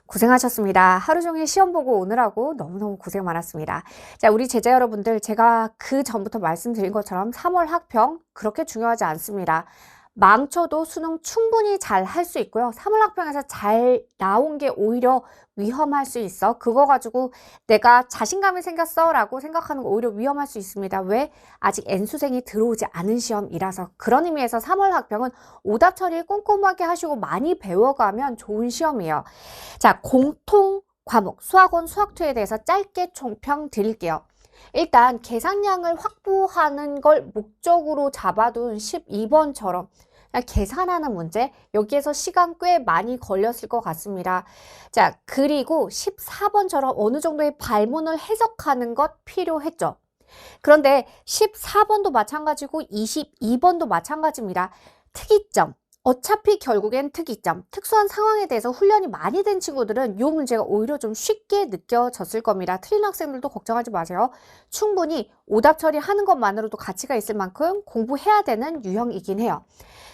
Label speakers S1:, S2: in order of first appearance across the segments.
S1: 고생하셨습니다. 하루 종일 시험 보고 오느라고 너무너무 고생 많았습니다. 자, 우리 제자 여러분들, 제가 그 전부터 말씀드린 것처럼 3월 학평 그렇게 중요하지 않습니다. 망쳐도 수능 충분히 잘 할 수 있고요. 3월 학평에서 잘 나온 게 오히려 위험할 수 있어. 그거 가지고 내가 자신감이 생겼어 라고 생각하는 거 오히려 위험할 수 있습니다. 왜? 아직 N수생이 들어오지 않은 시험이라서. 그런 의미에서 3월 학평은 오답 처리 꼼꼼하게 하시고 많이 배워가면 좋은 시험이에요. 자, 공통 과목 수학원 수학2에 대해서 짧게 총평 드릴게요. 일단 계산량을 확보하는 걸 목적으로 잡아둔 12번처럼 계산하는 문제, 여기에서 시간 꽤 많이 걸렸을 것 같습니다. 자, 그리고 14번처럼 어느 정도의 발문을 해석하는 것 필요했죠. 그런데 14번도 마찬가지고 22번도 마찬가지입니다. 특이점. 어차피 결국엔 특이점, 특수한 상황에 대해서 훈련이 많이 된 친구들은 이 문제가 오히려 좀 쉽게 느껴졌을 겁니다. 틀린 학생들도 걱정하지 마세요. 충분히 오답 처리하는 것만으로도 가치가 있을 만큼 공부해야 되는 유형이긴 해요.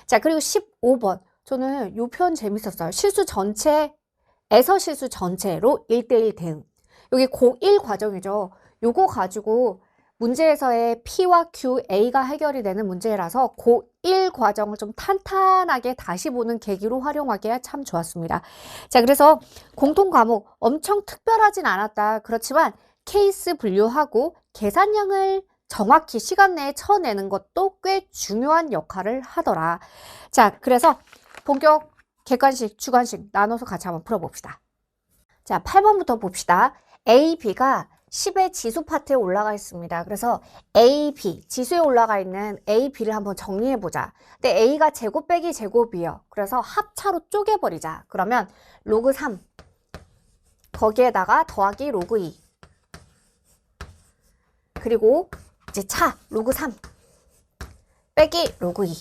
S1: 자, 그리고 15번. 저는 이 표현 재밌었어요. 실수 전체에서 실수 전체로 1대1 대응. 여기 고1 과정이죠. 요거 가지고 문제에서의 P와 Q, A가 해결이 되는 문제라서 고1 과정을 좀 탄탄하게 다시 보는 계기로 활용하기에 참 좋았습니다. 자, 그래서 공통 과목 엄청 특별하진 않았다. 그렇지만 케이스 분류하고 계산량을 정확히 시간 내에 쳐내는 것도 꽤 중요한 역할을 하더라. 자, 그래서 본격 객관식, 주관식 나눠서 같이 한번 풀어봅시다. 자, 8번부터 봅시다. A, B가 10의 지수 파트에 올라가 있습니다. 그래서 A, B, 지수에 올라가 있는 A, B를 한번 정리해보자. 근데 A가 제곱 빼기 제곱이에요. 그래서 합차로 쪼개버리자. 그러면 로그 3, 거기에다가 더하기 로그 2, 그리고 이제 차, 로그 3, 빼기 로그 2.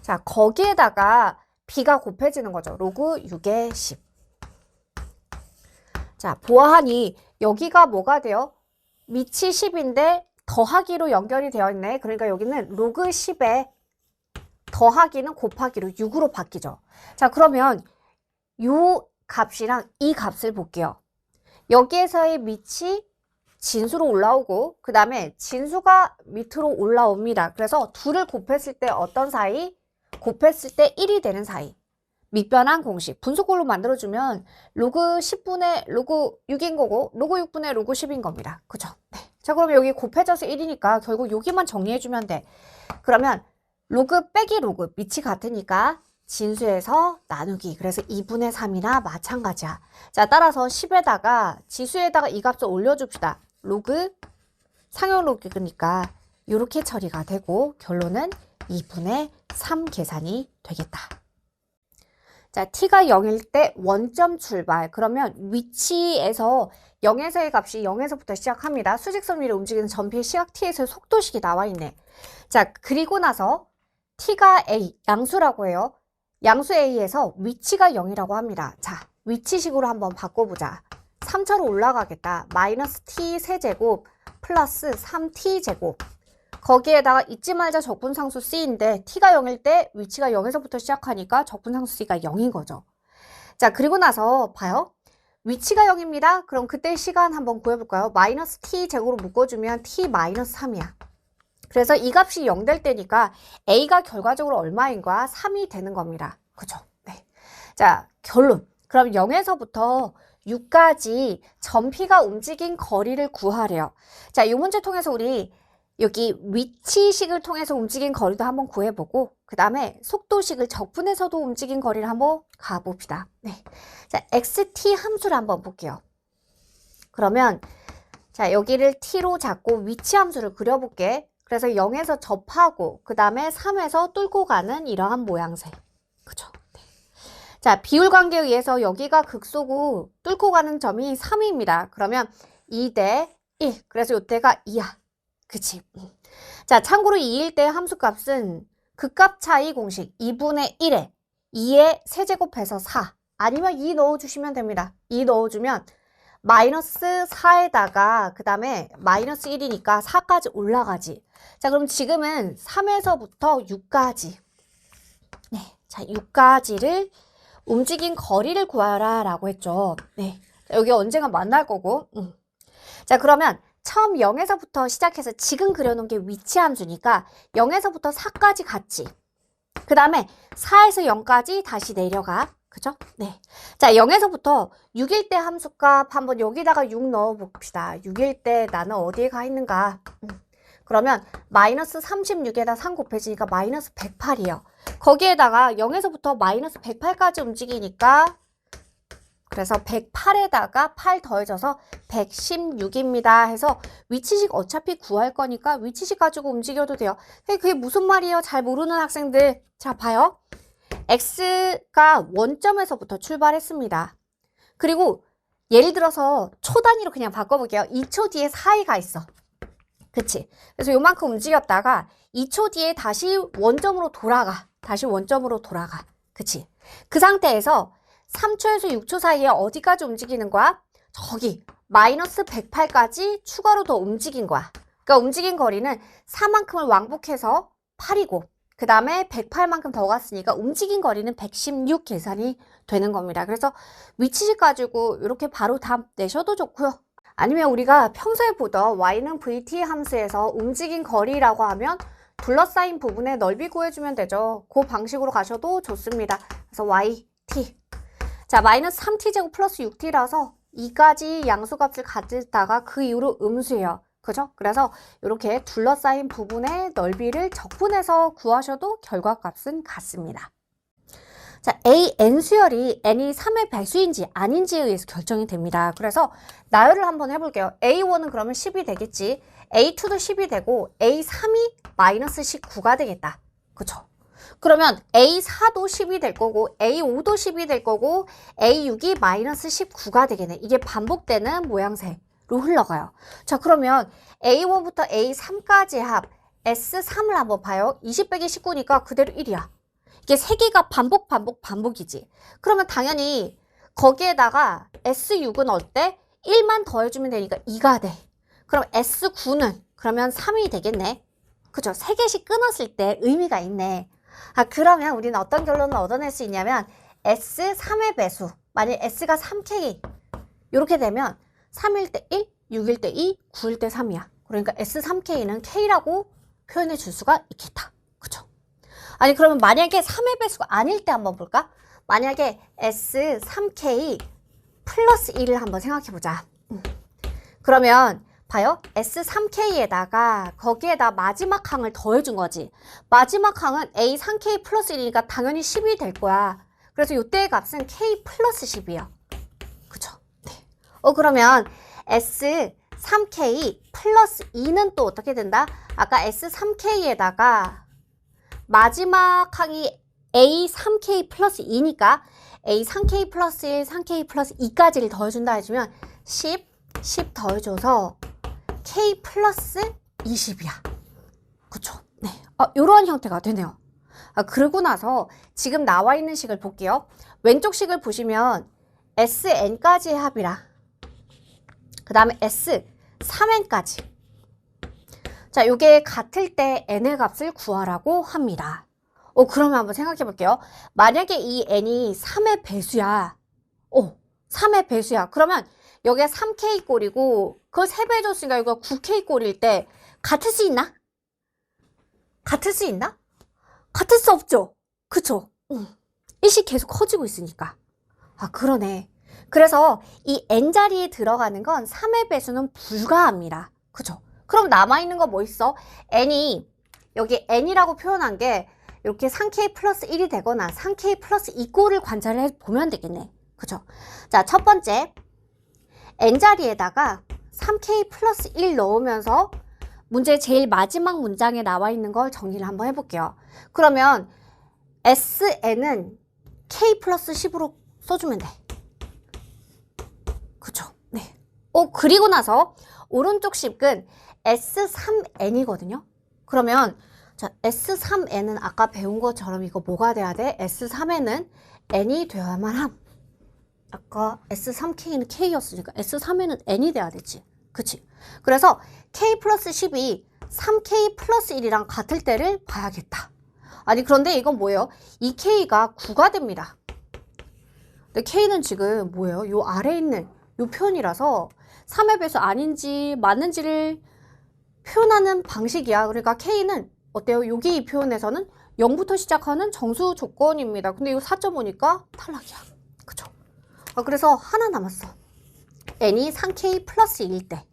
S1: 자, 거기에다가 B가 곱해지는 거죠. 로그 6의 10. 자, 보아하니 여기가 뭐가 돼요? 밑이 10인데 더하기로 연결이 되어 있네. 그러니까 여기는 로그 10에 더하기는 곱하기로 6으로 바뀌죠. 자, 그러면 이 값이랑 이 값을 볼게요. 여기에서의 밑이 진수로 올라오고 그 다음에 진수가 밑으로 올라옵니다. 그래서 둘을 곱했을 때 어떤 사이? 곱했을 때 1이 되는 사이. 밑변환 공식, 분수꼴로 만들어주면 로그 10분의 로그 6인 거고 로그 6분의 로그 10인 겁니다. 그죠? 네. 자, 그럼 여기 곱해져서 1이니까 결국 여기만 정리해주면 돼. 그러면 로그 빼기 로그, 밑이 같으니까 진수에서 나누기. 그래서 2분의 3이나 마찬가지야. 자, 따라서 10에다가 지수에다가 이 값을 올려줍시다. 로그, 상용 로그니까 이렇게 처리가 되고 결론은 2분의 3 계산이 되겠다. 자, t가 0일 때 원점 출발. 그러면 위치에서 0에서의 값이 0에서부터 시작합니다. 수직선 위로 움직이는 전피의 시각 t에서의 속도식이 나와 있네. 자, 그리고 나서 t가 a, 양수라고 해요. 양수 a에서 위치가 0이라고 합니다. 자, 위치식으로 한번 바꿔보자. 3차로 올라가겠다. 마이너스 t 세제곱 플러스 3t 제곱. 거기에다가 잊지 말자 적분상수 C인데 t가 0일 때 위치가 0에서부터 시작하니까 적분상수 C가 0인 거죠. 자, 그리고 나서 봐요. 위치가 0입니다. 그럼 그때 시간 한번 구해볼까요? 마이너스 t 제곱으로 묶어주면 t 마이너스 3이야. 그래서 이 값이 0 될 때니까 A가 결과적으로 얼마인 거야? 3이 되는 겁니다. 그죠? 네. 자, 결론. 그럼 0에서부터 6까지 전피가 움직인 거리를 구하래요. 자, 이 문제 통해서 우리 여기 위치식을 통해서 움직인 거리도 한번 구해보고 그 다음에 속도식을 적분해서도 움직인 거리를 한번 가봅시다. 네. 자, xt 함수를 한번 볼게요. 그러면 자, 여기를 t로 잡고 위치 함수를 그려볼게. 그래서 0에서 접하고 그 다음에 3에서 뚫고 가는 이러한 모양새. 그죠? 네. 자, 비율 관계에 의해서 여기가 극소고 뚫고 가는 점이 3입니다. 그러면 2대 1. 그래서 이때가 2야. 그치? 자, 참고로 2일 때 함수값은 극값 차이 공식 2분의 1에 2에 세제곱해서 4 아니면 2 넣어주시면 됩니다. 2 넣어주면 마이너스 4에다가 그 다음에 마이너스 1이니까 4까지 올라가지. 자, 그럼 지금은 3에서부터 6까지. 네, 자, 6까지를 움직인 거리를 구하라 라고 했죠. 네. 여기 언젠가 만날 거고. 자, 그러면 처음 0에서부터 시작해서 지금 그려놓은 게 위치 함수니까 0에서부터 4까지 갔지. 그 다음에 4에서 0까지 다시 내려가. 그죠? 네. 자, 0에서부터 6일 때 함수값 한번 여기다가 6 넣어 봅시다. 6일 때 나는 어디에 가 있는가? 그러면 마이너스 36에다 3 곱해지니까 마이너스 108이에요. 거기에다가 0에서부터 마이너스 108까지 움직이니까 그래서 108에다가 8 더해져서 116입니다. 해서 위치식 어차피 구할 거니까 위치식 가지고 움직여도 돼요. 그게 무슨 말이에요? 잘 모르는 학생들. 자, 봐요. x가 원점에서부터 출발했습니다. 그리고 예를 들어서 초 단위로 그냥 바꿔볼게요. 2초 뒤에 4가 있어. 그치? 그래서 요만큼 움직였다가 2초 뒤에 다시 원점으로 돌아가. 다시 원점으로 돌아가. 그치? 그 상태에서 3초에서 6초 사이에 어디까지 움직이는 거야? 저기 마이너스 108까지 추가로 더 움직인 거야. 그러니까 움직인 거리는 4만큼을 왕복해서 8이고 그 다음에 108만큼 더 갔으니까 움직인 거리는 116 계산이 되는 겁니다. 그래서 위치식 가지고 이렇게 바로 답 내셔도 좋고요. 아니면 우리가 평소에 보던 y는 vt 함수에서 움직인 거리라고 하면 둘러싸인 부분의 넓이 구해주면 되죠. 그 방식으로 가셔도 좋습니다. 그래서 yt. 자, 마이너스 3t제곱 플러스 6t라서 2까지 양수값을 가지다가 그 이후로 음수예요. 그죠? 그래서 이렇게 둘러싸인 부분의 넓이를 적분해서 구하셔도 결과값은 같습니다. 자, a, n 수열이 n이 3의 배수인지 아닌지에 의해서 결정이 됩니다. 그래서 나열을 한번 해볼게요. a1은 그러면 10이 되겠지. a2도 10이 되고 a3이 마이너스 19가 되겠다. 그쵸? 그러면 a4도 10이 될 거고 a5도 10이 될 거고 a6이 마이너스 19가 되겠네. 이게 반복되는 모양새로 흘러가요. 자, 그러면 a1부터 a3까지 합 s3을 한번 봐요. 20 빼기 19니까 그대로 1이야. 이게 3개가 반복이지. 그러면 당연히 거기에다가 S6은 어때? 1만 더해주면 되니까 2가 돼. 그럼 S9는 그러면 3이 되겠네. 그죠? 3개씩 끊었을 때 의미가 있네. 아, 그러면 우리는 어떤 결론을 얻어낼 수 있냐면 S3의 배수. 만약 S가 3K 이렇게 되면 3일 때 1, 6일 때 2, 9일 때 3이야. 그러니까 S3K는 K라고 표현해 줄 수가 있겠다. 그죠? 아니, 그러면 만약에 3의 배수가 아닐 때 한번 볼까? 만약에 S3K 플러스 1을 한번 생각해보자. 그러면 봐요. S3K에다가 거기에다 마지막 항을 더해준 거지. 마지막 항은 A3K 플러스 1이니까 당연히 10이 될 거야. 그래서 이때의 값은 K 플러스 10이에요. 그쵸? 네. 그러면 S3K 플러스 2는 또 어떻게 된다? 아까 S3K에다가 마지막 항이 A3K 플러스 2니까 A3K 플러스 1, 3K 플러스 2까지를 더해준다 해주면 10 더해줘서 K 플러스 20이야. 그쵸? 네. 요런 형태가 되네요. 그러고 나서 지금 나와 있는 식을 볼게요. 왼쪽 식을 보시면 SN까지의 합이라. 그 다음에 S3N까지. 자, 요게 같을 때 n의 값을 구하라고 합니다. 그러면 한번 생각해 볼게요. 만약에 이 n이 3의 배수야. 3의 배수야. 그러면 여기가 3k 꼴이고 그걸 3배 줬으니까 여기가 9k 꼴일 때 같을 수 있나? 같을 수 있나? 같을 수 없죠. 그쵸? 일씩 계속 커지고 있으니까. 그러네. 그래서 이 n자리에 들어가는 건 3의 배수는 불가합니다. 그쵸? 그럼 남아있는 거 뭐 있어? n이 여기 n이라고 표현한 게 이렇게 3k 플러스 1이 되거나 3k 플러스 2꼴을 관찰해 보면 되겠네. 그죠? 자, 첫 번째 n자리에다가 3k 플러스 1 넣으면서 문제 제일 마지막 문장에 나와 있는 걸 정리를 한번 해볼게요. 그러면 sn은 k 플러스 10으로 써주면 돼. 그죠? 네. 그리고 나서 오른쪽 식은 S3n이거든요. 그러면 자, S3n은 아까 배운 것처럼 이거 뭐가 돼야 돼? S3n은 n이 되어야만 함. 아까 S3K는 K였으니까 S3n은 n이 돼야 되지. 그치? 그래서 K 플러스 10이 3K 플러스 1이랑 같을 때를 봐야겠다. 아니, 그런데 이건 뭐예요? 이 K가 9가 됩니다. 근데 K는 지금 뭐예요? 요 아래에 있는 요 표현이라서 3의 배수 아닌지 맞는지를 표현하는 방식이야. 그러니까 K는 어때요? 여기 이 표현에서는 0부터 시작하는 정수 조건입니다. 근데 이거 4.5니까 탈락이야. 그쵸? 그래서 하나 남았어. n이 3k 플러스 1일 때.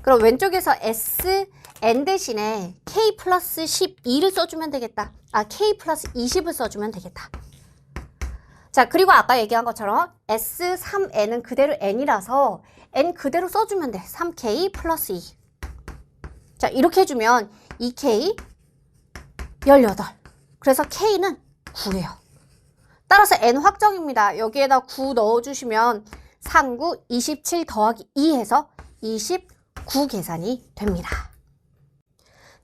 S1: 그럼 왼쪽에서 s, n 대신에 k 플러스 12를 써주면 되겠다. k 플러스 20을 써주면 되겠다. 자, 그리고 아까 얘기한 것처럼 s, 3n은 그대로 n이라서 n 그대로 써주면 돼. 3k 플러스 2. 자, 이렇게 해주면 2k 18. 그래서 k는 9예요. 따라서 n 확정입니다. 여기에다 9 넣어주시면 39, 27 더하기 2 해서 29 계산이 됩니다.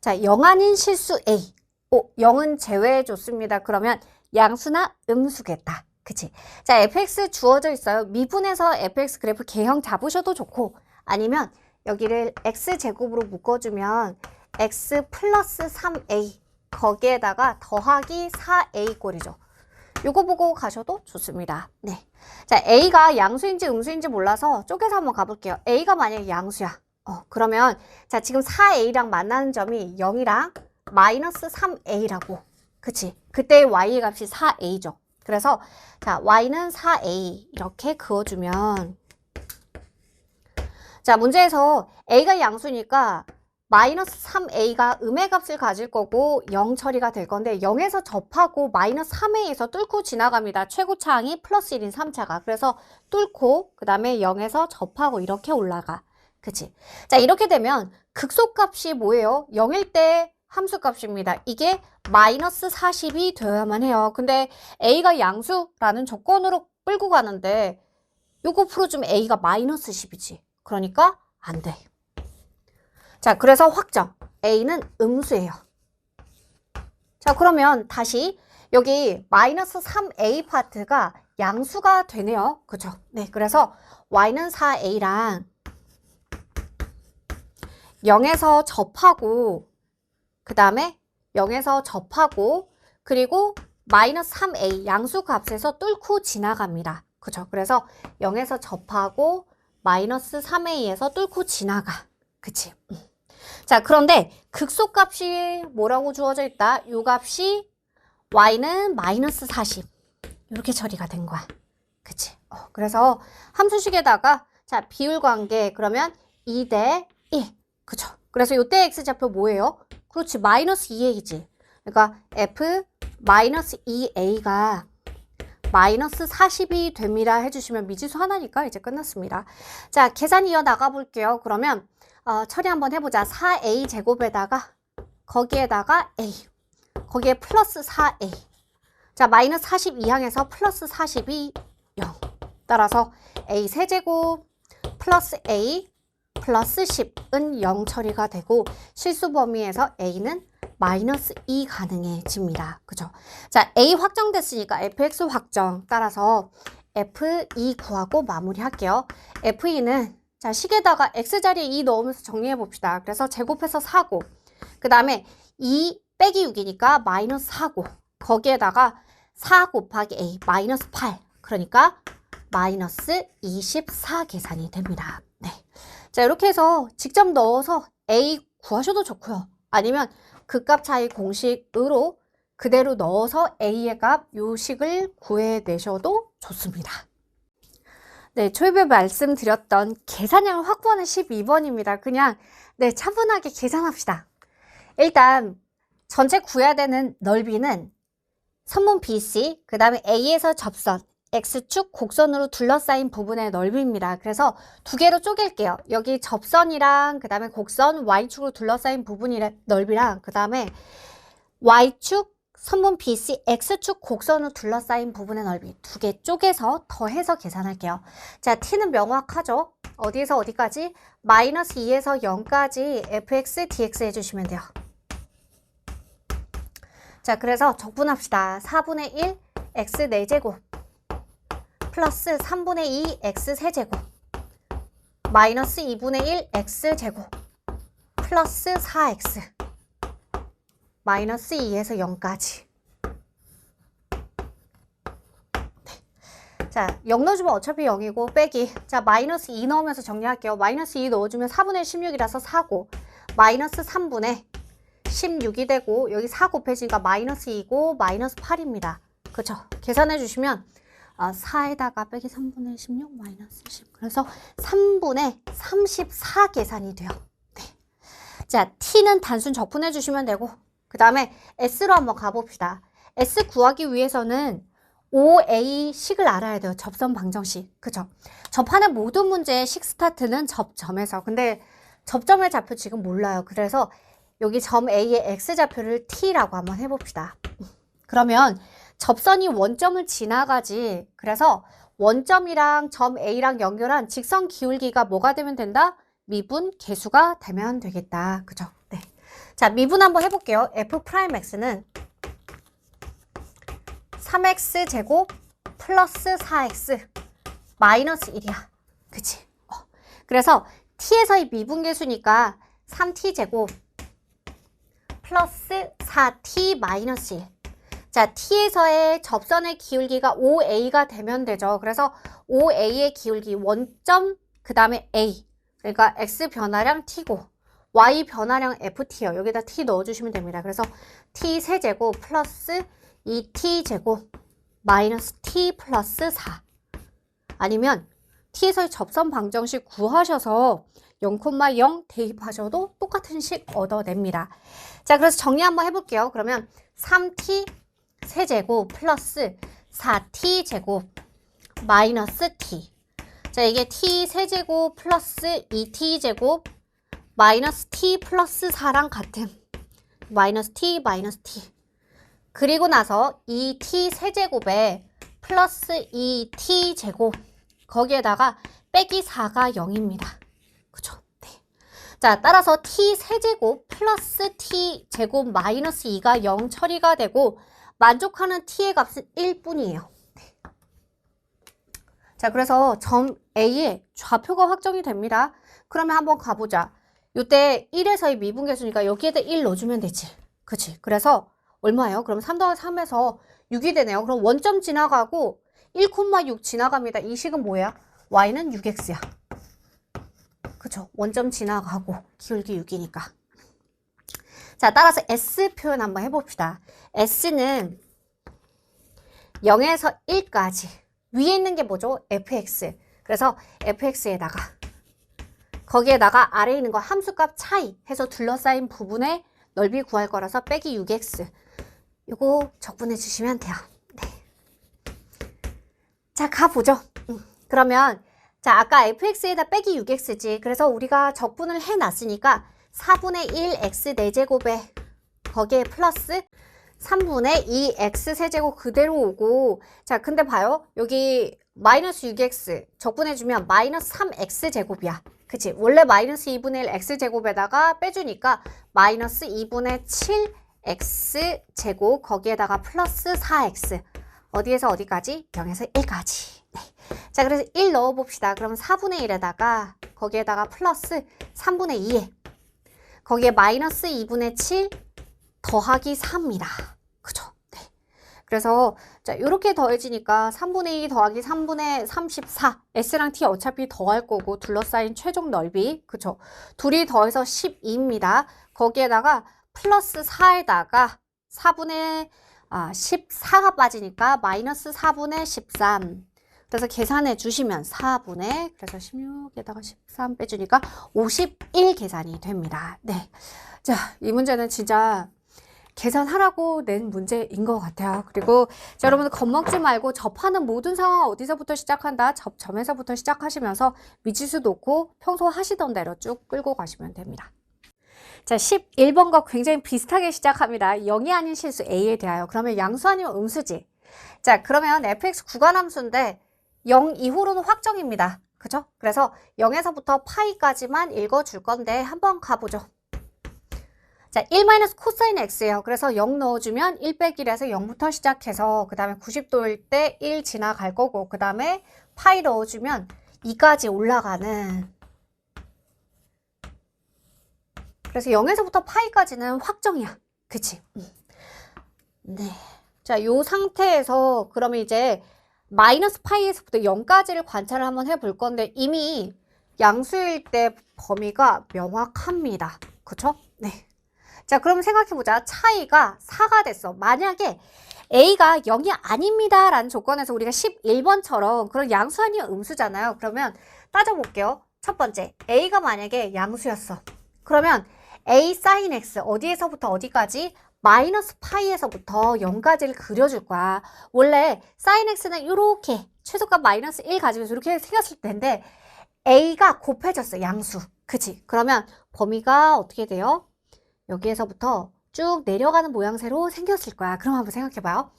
S1: 자, 0 아닌 실수 A. 0은 제외해줬습니다. 그러면 양수나 음수겠다. 그치? 자, fx 주어져 있어요. 미분해서 fx 그래프 개형 잡으셔도 좋고, 아니면 여기를 x제곱으로 묶어주면 x 플러스 3a, 거기에다가 더하기 4a 꼴이죠. 요거 보고 가셔도 좋습니다. 네. 자, a가 양수인지 음수인지 몰라서 쪼개서 한번 가볼게요. a가 만약에 양수야. 그러면 자, 지금 4a랑 만나는 점이 0이랑 마이너스 3a라고. 그치? 그때 y의 값이 4a죠. 그래서 자, y는 4a 이렇게 그어주면, 자, 문제에서 a가 양수니까 마이너스 3a가 음의 값을 가질 거고 0 처리가 될 건데 0에서 접하고 마이너스 3a에서 뚫고 지나갑니다. 최고차항이 플러스 1인 3차가. 그래서 뚫고 그 다음에 0에서 접하고 이렇게 올라가. 그치? 자, 이렇게 되면 극소값이 뭐예요? 0일 때 함수값입니다. 이게 마이너스 40이 되어야만 해요. 근데 a가 양수라는 조건으로 끌고 가는데 요거 풀어주면 a가 마이너스 10이지. 그러니까 안 돼. 자, 그래서 확정. a는 음수예요. 자, 그러면 다시 여기 마이너스 3a 파트가 양수가 되네요. 그죠? 네, 그래서 y는 4a랑 0에서 접하고 그 다음에 0에서 접하고 그리고 마이너스 3a 양수 값에서 뚫고 지나갑니다. 그죠? 그래서 0에서 접하고 마이너스 3a에서 뚫고 지나가. 그치? 자, 그런데 극소값이 뭐라고 주어져 있다? 요 값이 y는 마이너스 40. 이렇게 처리가 된 거야. 그치? 그래서 함수식에다가 자, 비율 관계 그러면 2대 1. 그쵸? 그래서 요때 x좌표 뭐예요? 그렇지, 마이너스 2a지. 그러니까 f 마이너스 2a가 마이너스 40이 됩니다 해주시면 미지수 하나니까 이제 끝났습니다. 자, 계산 이어나가 볼게요. 그러면 처리 한번 해보자. 4a 제곱에다가 거기에다가 a, 거기에 플러스 4a. 자, 마이너스 40 이항에서 플러스 40이 0. 따라서 a 세제곱 플러스 a 플러스 10은 0 처리가 되고 실수 범위에서 a는 마이너스 2 가능해집니다. 그죠? 자, a 확정됐으니까 fx 확정. 따라서 f2 구하고 마무리할게요. f2는 자, 식에다가 x자리에 2 넣으면서 정리해 봅시다. 그래서 제곱해서 4고 그 다음에 2 빼기 6이니까 마이너스 4고 거기에다가 4 곱하기 a 마이너스 8. 그러니까 마이너스 24 계산이 됩니다. 네. 자, 이렇게 해서 직접 넣어서 a 구하셔도 좋고요. 아니면 극값 차이 공식으로 그대로 넣어서 a의 값 요 식을 구해내셔도 좋습니다. 네, 초입에 말씀드렸던 계산량을 확보하는 12번입니다. 그냥 네, 차분하게 계산합시다. 일단 전체 구해야 되는 넓이는 선문 BC, 그 다음에 A에서 접선, X축 곡선으로 둘러싸인 부분의 넓이입니다. 그래서 두 개로 쪼갤게요. 여기 접선이랑 그 다음에 곡선 Y축으로 둘러싸인 부분의 넓이랑 그 다음에 Y축, 선문 BC, X축 곡선으로 둘러싸인 부분의 넓이 두 개 쪼개서 더해서 계산할게요. 자, T는 명확하죠? 어디에서 어디까지? 마이너스 2에서 0까지 fx, dx 해주시면 돼요. 자, 그래서 적분합시다. 4분의 1 x 4제곱 플러스 3분의 2 x 세제곱 마이너스 2분의 1 x 제곱 플러스 4x 마이너스 2에서 0까지. 네. 자, 0 넣어주면 어차피 0이고 빼기. 자, 마이너스 2 넣으면서 정리할게요. 마이너스 2 넣어주면 4분의 16이라서 4고 마이너스 3분의 16이 되고 여기 4 곱해지니까 마이너스 2고 마이너스 8입니다. 그쵸? 계산해 주시면 4에다가 빼기 3분의 16 마이너스 10 그래서 3분의 34 계산이 돼요. 네. 자, t는 단순 적분해 주시면 되고 그 다음에 s로 한번 가봅시다. s 구하기 위해서는 OA식을 알아야 돼요. 접선 방정식. 그죠? 접하는 모든 문제의 식 스타트는 접점에서. 근데 접점의 좌표 지금 몰라요. 그래서 여기 점 A의 X좌표를 T라고 한번 해봅시다. 그러면 접선이 원점을 지나가지. 그래서 원점이랑 점 A랑 연결한 직선 기울기가 뭐가 되면 된다? 미분 계수가 되면 되겠다. 그죠? 네. 자, 미분 한번 해볼게요. F'X는 3x 제곱 플러스 4x 마이너스 1이야. 그치? 그래서 t에서의 미분계수니까 3t 제곱 플러스 4t 마이너스 1. 자, t에서의 접선의 기울기가 OA가 되면 되죠. 그래서 OA의 기울기 원점 그 다음에 A. 그러니까 x 변화량 t고 y 변화량 ft요. 여기다 t 넣어주시면 됩니다. 그래서 t 세제곱 플러스 2t 제곱 마이너스 t 플러스 4 아니면 t에서의 접선 방정식 구하셔서 0,0 대입하셔도 똑같은 식 얻어냅니다. 자, 그래서 정리 한번 해볼게요. 그러면 3t 세제곱 플러스 4t 제곱 마이너스 t. 자, 이게 t 세제곱 플러스 2t 제곱 마이너스 t 플러스 4랑 같은 마이너스 t 마이너스 t. 그리고 나서 2t 세제곱에 플러스 2t 제곱 거기에다가 빼기 4가 0입니다. 그죠? 네. 자, 따라서 t 세제곱 플러스 t 제곱 마이너스 2가 0 처리가 되고 만족하는 t의 값은 1뿐이에요. 네. 자, 그래서 점 A의 좌표가 확정이 됩니다. 그러면 한번 가보자. 이때 1에서의 미분계수니까 여기에다 1 넣어주면 되지. 그치? 그래서 얼마예요? 그럼 3 더하기 3에서 6이 되네요. 그럼 원점 지나가고 1,6 지나갑니다. 이 식은 뭐야? y는 6x야. 그쵸? 원점 지나가고 기울기 6이니까. 자, 따라서 s 표현 한번 해봅시다. s는 0에서 1까지 위에 있는 게 뭐죠? fx. 그래서 fx에다가 거기에다가 아래에 있는 거 함수값 차이 해서 둘러싸인 부분의 넓이 구할 거라서 빼기 6x. 요거 적분해 주시면 돼요. 네. 자, 가보죠. 그러면 자, 아까 fx에다 빼기 6x지. 그래서 우리가 적분을 해놨으니까 4분의 1 x 4제곱에 거기에 플러스 3분의 2 x 세제곱 그대로 오고 자, 근데 봐요. 여기 마이너스 6x 적분해주면 마이너스 3x 제곱이야. 그치? 원래 마이너스 2분의 1 x 제곱에다가 빼주니까 마이너스 2분의 7 x 제곱 거기에다가 플러스 4x 어디에서 어디까지? 0에서 1까지. 네. 자, 그래서 1 넣어봅시다. 그럼 4분의 1에다가 거기에다가 플러스 3분의 2에 거기에 마이너스 2분의 7 더하기 4입니다. 그죠? 네. 그래서 자, 이렇게 더해지니까 3분의 2 더하기 3분의 34 S랑 T 어차피 더할 거고 둘러싸인 최종 넓이 그죠? 둘이 더해서 12입니다. 거기에다가 플러스 4에다가 4분의 14가 빠지니까 마이너스 4분의 13 그래서 계산해 주시면 4분의 그래서 16에다가 13 빼주니까 51 계산이 됩니다. 네. 자, 이 문제는 진짜 계산하라고 낸 문제인 것 같아요. 그리고 자, 여러분들 겁먹지 말고 접하는 모든 상황 어디서부터 시작한다? 접점에서부터 시작하시면서 미지수 놓고 평소 하시던 대로 쭉 끌고 가시면 됩니다. 자, 11번과 굉장히 비슷하게 시작합니다. 0이 아닌 실수 A에 대하여. 그러면 양수 아니면 음수지. 자, 그러면 fx 구간함수인데 0 이후로는 확정입니다. 그죠? 그래서 0에서부터 파이까지만 읽어줄 건데 한번 가보죠. 자, 1 마이너스 코사인 x예요. 그래서 0 넣어주면 1 빼기 1에서 0부터 시작해서 그 다음에 90도일 때 1 지나갈 거고 그 다음에 파이 넣어주면 2까지 올라가는 그래서 0에서부터 파이까지는 확정이야. 그치? 네. 자, 요 상태에서 그러면 이제 마이너스 파이에서부터 0까지를 관찰을 한번 해볼 건데 이미 양수일 때 범위가 명확합니다. 그쵸? 네. 자, 그럼 생각해보자. 차이가 4가 됐어. 만약에 A가 0이 아닙니다 라는 조건에서 우리가 11번처럼 그런 양수 아니면 음수잖아요. 그러면 따져볼게요. 첫 번째, A가 만약에 양수였어. 그러면 A sin X 어디에서부터 어디까지? 마이너스 파이에서부터 0까지를 그려줄 거야. 원래 sin X는 이렇게 최소값 마이너스 1 가지면서 이렇게 생겼을 텐데 A가 곱해졌어. 양수. 그치? 그러면 범위가 어떻게 돼요? 여기에서부터 쭉 내려가는 모양새로 생겼을 거야. 그럼 한번 생각해봐요.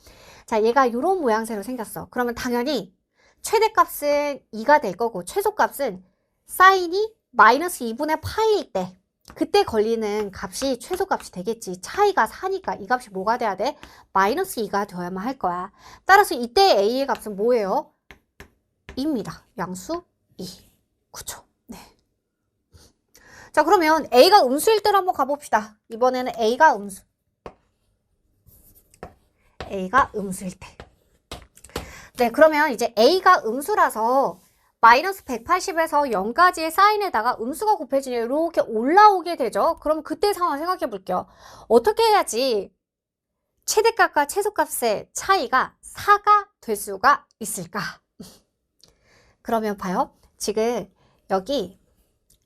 S1: 자, 얘가 이런 모양새로 생겼어. 그러면 당연히 최대값은 2가 될 거고 최소값은 사인이 마이너스 2분의 파이일 때 그때 걸리는 값이 최소값이 되겠지. 차이가 4니까 이 값이 뭐가 돼야 돼? 마이너스 2가 되어야만 할 거야. 따라서 이때 A의 값은 뭐예요? 2입니다. 양수 2. 그쵸? 네. 자, 그러면 A가 음수일 때로 한번 가봅시다. 이번에는 A가 음수일 때. 네, 그러면 이제 A가 음수라서 마이너스 180에서 0까지의 사인에다가 음수가 곱해지니 이렇게 올라오게 되죠. 그럼 그때 상황 생각해 볼게요. 어떻게 해야지 최대값과 최소값의 차이가 4가 될 수가 있을까? 그러면 봐요. 지금 여기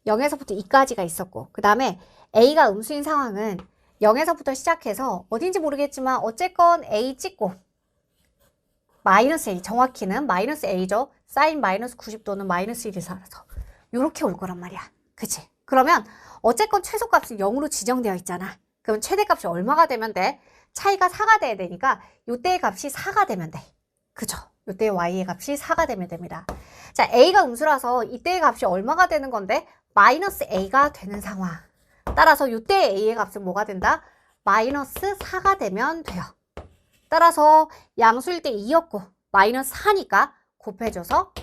S1: 0에서부터 2까지가 있었고 그 다음에 A가 음수인 상황은 0에서부터 시작해서 어딘지 모르겠지만 어쨌건 A 찍고 마이너스 A, 정확히는 마이너스 A죠. 사인 마이너스 90도는 마이너스 1이 살아서 이렇게 올 거란 말이야. 그치? 그러면 어쨌건 최소값은 0으로 지정되어 있잖아. 그럼 최대값이 얼마가 되면 돼? 차이가 4가 돼야 되니까 이때의 값이 4가 되면 돼. 그죠? 이때의 Y의 값이 4가 되면 됩니다. 자, A가 음수라서 이때의 값이 얼마가 되는 건데? 마이너스 A가 되는 상황. 따라서 이때의 A의 값은 뭐가 된다? 마이너스 4가 되면 돼요. 따라서 양수일 때 2였고 마이너스 4니까 곱해줘서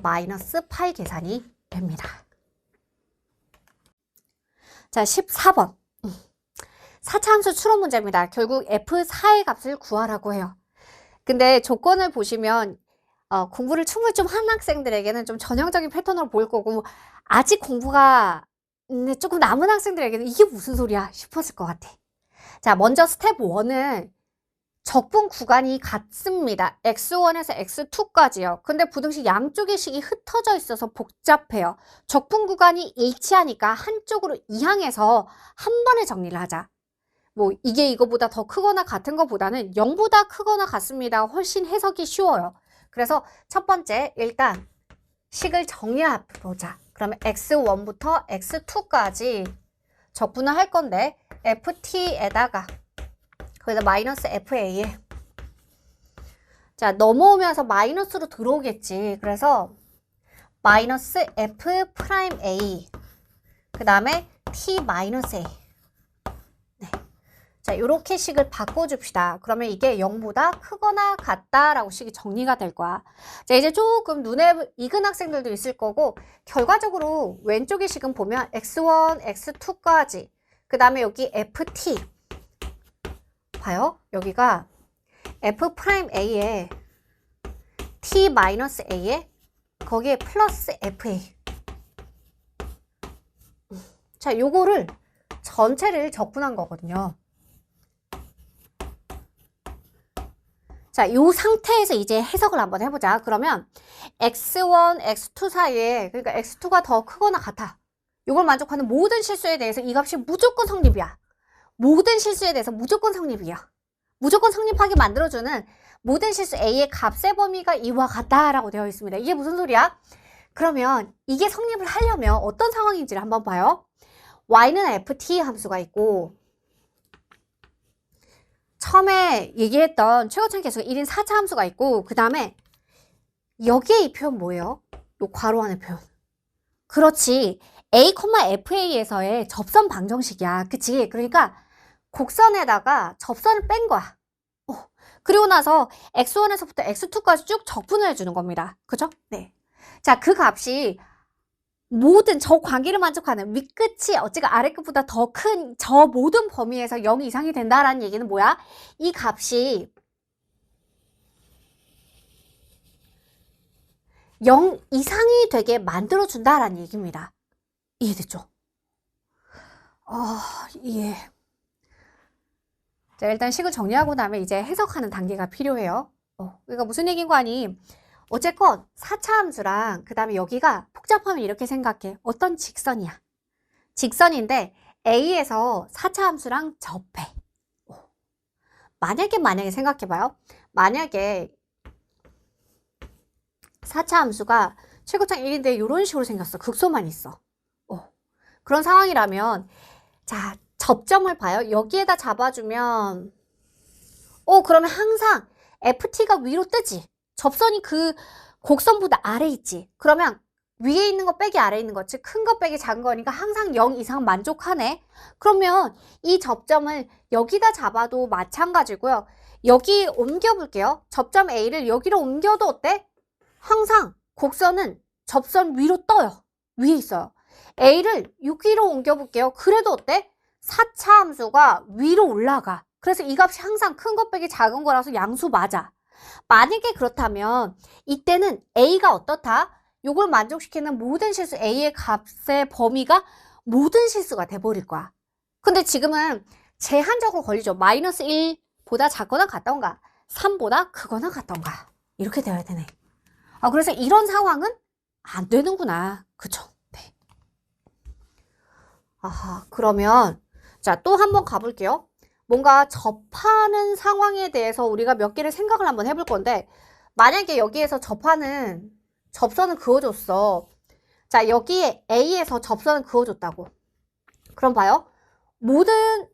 S1: 마이너스 8 계산이 됩니다. 자, 14번. 4차 함수 추론 문제입니다. 결국 F4의 값을 구하라고 해요. 근데 조건을 보시면 공부를 충분히 좀 한 학생들에게는 좀 전형적인 패턴으로 보일 거고 아직 공부가 조금 남은 학생들에게는 이게 무슨 소리야 싶었을 것 같아. 자, 먼저 스텝 1은 적분 구간이 같습니다. x1에서 x2까지요. 근데 부등식 양쪽의 식이 흩어져 있어서 복잡해요. 적분 구간이 일치하니까 한쪽으로 이항해서 한 번에 정리를 하자. 뭐 이게 이거보다 더 크거나 같은 것보다는 0보다 크거나 같습니다. 훨씬 해석이 쉬워요. 그래서 첫 번째 일단 식을 정리해 보자. 그러면 x1부터 x2까지 적분을 할 건데 ft에다가 거기다 마이너스 FA에 자 넘어오면서 마이너스로 들어오겠지. 그래서 마이너스 F 프라임 A 그 다음에 T 마이너스 A 네. 자 이렇게 식을 바꿔줍시다. 그러면 이게 0보다 크거나 같다라고 식이 정리가 될 거야. 자 이제 조금 눈에 익은 학생들도 있을 거고 결과적으로 왼쪽의 식은 보면 x1, x2까지 그 다음에 여기 FT 봐요. 여기가 F'A에 T-A에 거기에 플러스 FA 자, 요거를 전체를 적분한 거거든요. 자, 요 상태에서 이제 해석을 한번 해보자. 그러면 x1, x2 사이에 그러니까 x2가 더 크거나 같아. 요걸 만족하는 모든 실수에 대해서 이 값이 무조건 성립이야. 모든 실수에 대해서 무조건 성립이야. 무조건 성립하게 만들어주는 모든 실수 A의 값의 범위가 이와 같다라고 되어 있습니다. 이게 무슨 소리야? 그러면 이게 성립을 하려면 어떤 상황인지를 한번 봐요. Y는 FT 함수가 있고 처음에 얘기했던 최고차항 계수가 1인 4차 함수가 있고 그 다음에 여기에 이 표현 뭐예요? 요 괄호 안의 표현. 그렇지. A, FA에서의 접선 방정식이야. 그치? 그러니까 곡선에다가 접선을 뺀 거야. 그리고 나서 x1에서부터 x2까지 쭉 적분을 해주는 겁니다. 그죠? 네. 자, 그 값이 모든 저 관계를 만족하는 윗끝이 어찌가 아래끝보다 더 큰 저 모든 범위에서 0 이상이 된다라는 얘기는 뭐야? 이 값이 0 이상이 되게 만들어준다라는 얘기입니다. 이해됐죠? 예. 자, 일단 식을 정리하고 나면 이제 해석하는 단계가 필요해요. 그러니까 무슨 얘기인 거 아니? 어쨌건 4차 함수랑 그 다음에 여기가 복잡하면 이렇게 생각해. 어떤 직선이야. 직선인데 A에서 4차 함수랑 접해. 만약에 생각해봐요. 만약에 4차 함수가 최고창 1인데 이런 식으로 생겼어. 극소만 있어. 그런 상황이라면 자, 접점을 봐요. 여기에다 잡아주면 그러면 항상 FT가 위로 뜨지. 접선이 그 곡선보다 아래 있지. 그러면 위에 있는 거 빼기 아래 있는 거, 즉 큰 거 빼기 작은 거니까 항상 0 이상 만족하네. 그러면 이 접점을 여기다 잡아도 마찬가지고요. 여기 옮겨볼게요. 접점 A를 여기로 옮겨도 어때? 항상 곡선은 접선 위로 떠요. 위에 있어요. A를 여기로 옮겨볼게요. 그래도 어때? 4차 함수가 위로 올라가. 그래서 이 값이 항상 큰 거 빼기 작은 거라서 양수 맞아. 만약에 그렇다면 이때는 A가 어떻다? 요걸 만족시키는 모든 실수 A의 값의 범위가 모든 실수가 돼버릴 거야. 근데 지금은 제한적으로 걸리죠. 마이너스 1보다 작거나 같던가 3보다 크거나 같던가 이렇게 되어야 되네. 그래서 이런 상황은 안 되는구나. 그쵸? 네. 그러면 자, 또 한번 가볼게요. 뭔가 접하는 상황에 대해서 우리가 몇 개를 생각을 한번 해볼 건데, 만약에 여기에서 접선을 그어줬어. 자, 여기에 A에서 접선을 그어줬다고. 그럼 봐요. 모든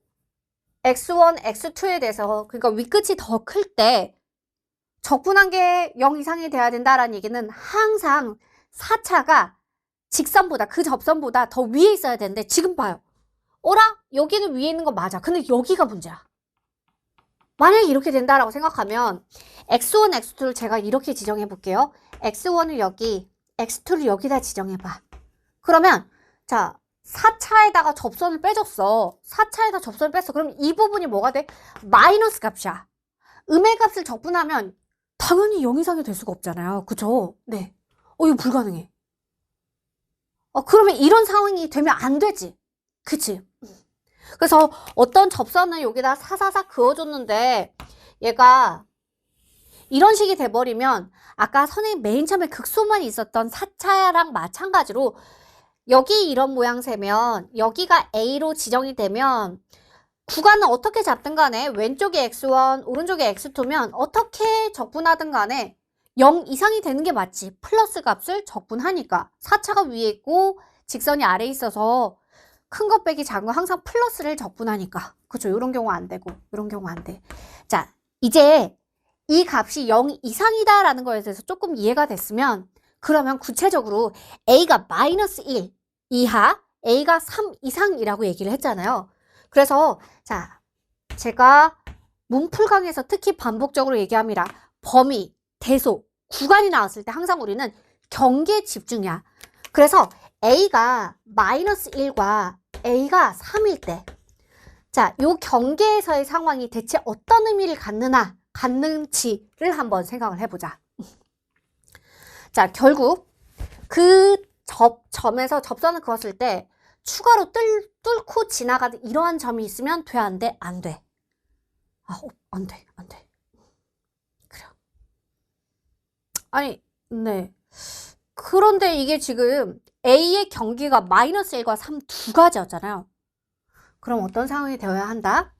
S1: x1, x2에 대해서, 그러니까 윗끝이 더 클 때 적분한 게 0 이상이 돼야 된다라는 얘기는 항상 4차가 직선보다, 그 접선보다 더 위에 있어야 되는데, 지금 봐요. 여기는 위에 있는 거 맞아. 근데 여기가 문제야. 만약에 이렇게 된다라고 생각하면 x1, x2를 제가 이렇게 지정해 볼게요. x1을 여기, x2를 여기다 지정해 봐. 그러면 자, 4차에다가 접선을 빼줬어. 4차에다 접선을 뺐어. 그럼 이 부분이 뭐가 돼? 마이너스 값이야. 음의 값을 적분하면 당연히 0 이상이 될 수가 없잖아요. 그쵸? 네. 이거 불가능해. 그러면 이런 상황이 되면 안 되지. 그치? 그래서 어떤 접선을 여기다 사사사 그어줬는데 얘가 이런 식이 돼버리면 아까 선생님 맨 처음에 극소만 있었던 4차랑 마찬가지로 여기 이런 모양새면 여기가 A로 지정이 되면 구간은 어떻게 잡든 간에 왼쪽에 x1, 오른쪽에 x2면 어떻게 적분하든 간에 0 이상이 되는 게 맞지. 플러스 값을 적분하니까 4차가 위에 있고 직선이 아래에 있어서 큰 거 빼기 작은 거 항상 플러스를 적분하니까. 그쵸? 이런 경우 안 되고 이런 경우 안 돼. 자, 이제 이 값이 0 이상이다 라는 거에 대해서 조금 이해가 됐으면 그러면 구체적으로 A가 마이너스 1 이하, A가 3 이상이라고 얘기를 했잖아요. 그래서 자, 제가 문풀 강에서 특히 반복적으로 얘기합니다. 범위, 대소, 구간이 나왔을 때 항상 우리는 경계에 집중이야. 그래서 A가 마이너스 1과 A가 3일 때, 자, 요 경계에서의 상황이 대체 어떤 의미를 갖는지를 한번 생각을 해보자. 자, 결국 그 점에서 접선을 그었을 때 추가로 뚫고 지나가는 이러한 점이 있으면 돼, 안 돼? 안 돼. 안 돼, 안 돼. 그래. 아니, 네. 그런데 이게 지금 A의 경계가 마이너스 1과 3 두 가지였잖아요. 그럼 어떤 상황이 되어야 한다?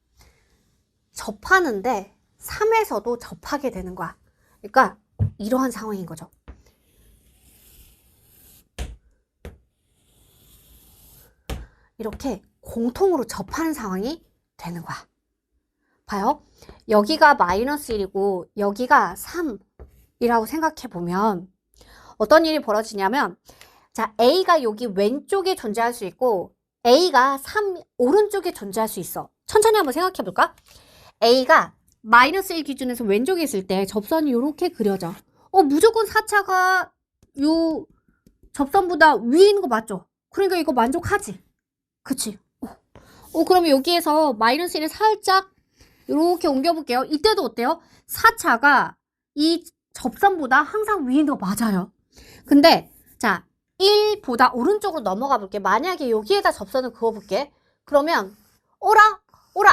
S1: 접하는데 3에서도 접하게 되는 거야. 그러니까 이러한 상황인 거죠. 이렇게 공통으로 접하는 상황이 되는 거야. 봐요. 여기가 마이너스 1이고 여기가 3이라고 생각해 보면 어떤 일이 벌어지냐면, 자, A가 여기 왼쪽에 존재할 수 있고 A가 3 오른쪽에 존재할 수 있어. 천천히 한번 생각해 볼까? A가 마이너스 1 기준에서 왼쪽에 있을 때 접선이 이렇게 그려져. 무조건 4차가 요 접선보다 위에 있는 거 맞죠? 그러니까 이거 만족하지? 그치? 그러면 여기에서 마이너스 1을 살짝 이렇게 옮겨볼게요. 이때도 어때요? 4차가 이 접선보다 항상 위에 있는 거 맞아요. 근데 자 1보다 오른쪽으로 넘어가 볼게. 만약에 여기에다 접선을 그어볼게. 그러면 오라